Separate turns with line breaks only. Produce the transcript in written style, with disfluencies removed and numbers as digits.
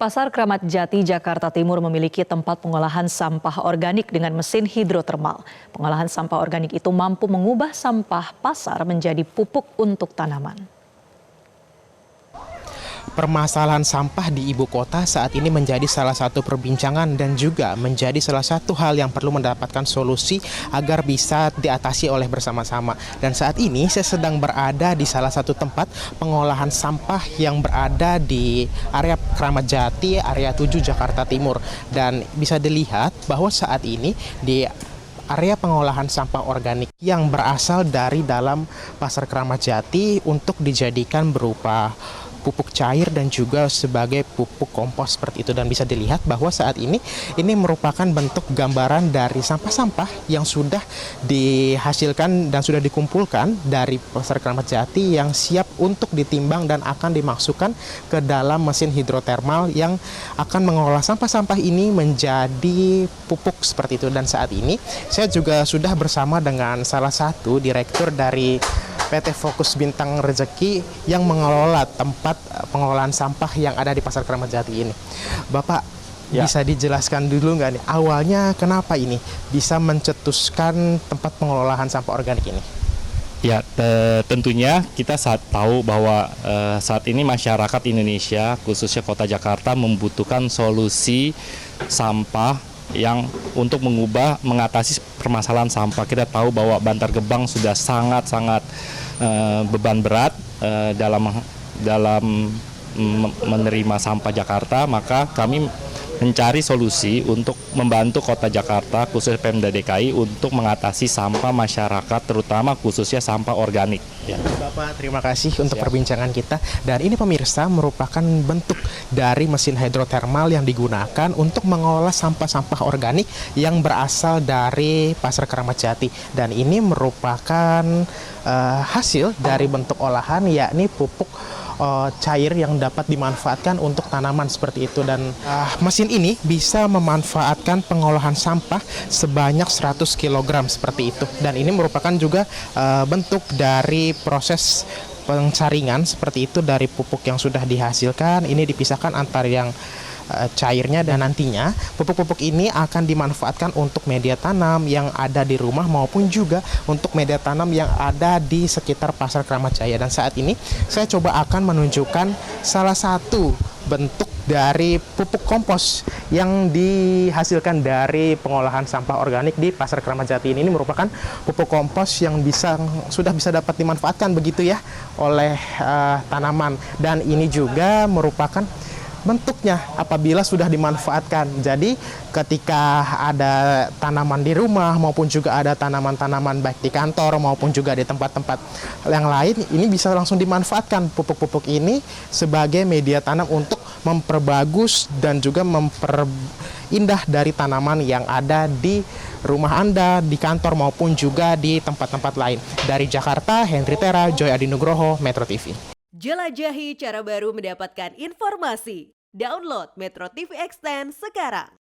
Pasar Kramat Jati, Jakarta Timur memiliki tempat pengolahan sampah organik dengan mesin hidrotermal. Pengolahan sampah organik itu mampu mengubah sampah pasar menjadi pupuk untuk tanaman.
Permasalahan sampah di ibu kota saat ini menjadi salah satu perbincangan dan juga menjadi salah satu hal yang perlu mendapatkan solusi agar bisa diatasi oleh bersama-sama. Dan saat ini saya sedang berada di salah satu tempat pengolahan sampah yang berada di area Kramat Jati, area 7 Jakarta Timur. Dan bisa dilihat bahwa saat ini di area pengolahan sampah organik yang berasal dari dalam Pasar Kramat Jati untuk dijadikan berupa pupuk cair dan juga sebagai pupuk kompos seperti itu. Dan bisa dilihat bahwa saat ini merupakan bentuk gambaran dari sampah-sampah yang sudah dihasilkan dan sudah dikumpulkan dari Pasar Kramat Jati yang siap untuk ditimbang dan akan dimasukkan ke dalam mesin hidrotermal yang akan mengolah sampah-sampah ini menjadi pupuk seperti itu. Dan saat ini saya juga sudah bersama dengan salah satu direktur dari PT Fokus Bintang Rezeki yang mengelola tempat pengolahan sampah yang ada di Pasar Kramat Jati ini. Bapak, bisa dijelaskan dulu nggak nih, awalnya kenapa ini bisa mencetuskan tempat pengolahan sampah organik ini?
Ya, tentunya kita tahu bahwa saat ini masyarakat Indonesia, khususnya Kota Jakarta, membutuhkan solusi sampah yang untuk mengatasi permasalahan sampah. Kita tahu bahwa Bantar Gebang sudah sangat-sangat beban berat dalam menerima sampah Jakarta, maka kami mencari solusi untuk membantu Kota Jakarta, khususnya Pemda DKI, untuk mengatasi sampah masyarakat, terutama khususnya sampah organik.
Ya. Bapak, terima kasih untuk perbincangan kita. Dan ini pemirsa merupakan bentuk dari mesin hidrotermal yang digunakan untuk mengolah sampah-sampah organik yang berasal dari Pasar Kramat Jati. Dan ini merupakan hasil dari bentuk olahan, yakni pupuk cair yang dapat dimanfaatkan untuk tanaman seperti itu. Dan mesin ini bisa memanfaatkan pengolahan sampah sebanyak 100 kg seperti itu. Dan ini merupakan juga bentuk dari proses pensaringan seperti itu dari pupuk yang sudah dihasilkan. Ini dipisahkan antara yang cairnya, dan nantinya pupuk-pupuk ini akan dimanfaatkan untuk media tanam yang ada di rumah maupun juga untuk media tanam yang ada di sekitar Pasar Kramat Jaya. Dan saat ini saya coba akan menunjukkan salah satu bentuk dari pupuk kompos yang dihasilkan dari pengolahan sampah organik di Pasar Kramat Jati ini. Ini merupakan pupuk kompos yang sudah bisa dapat dimanfaatkan begitu ya oleh tanaman. Dan ini juga merupakan bentuknya apabila sudah dimanfaatkan. Jadi ketika ada tanaman di rumah maupun juga ada tanaman-tanaman baik di kantor maupun juga di tempat-tempat yang lain, ini bisa langsung dimanfaatkan pupuk-pupuk ini sebagai media tanam untuk memperbagus dan juga memperindah dari tanaman yang ada di rumah Anda, di kantor maupun juga di tempat-tempat lain. Dari Jakarta, Henry Tera, Joy Adi Nugroho, Metro TV.
Jelajahi cara baru mendapatkan informasi. Download Metro TV Extend sekarang.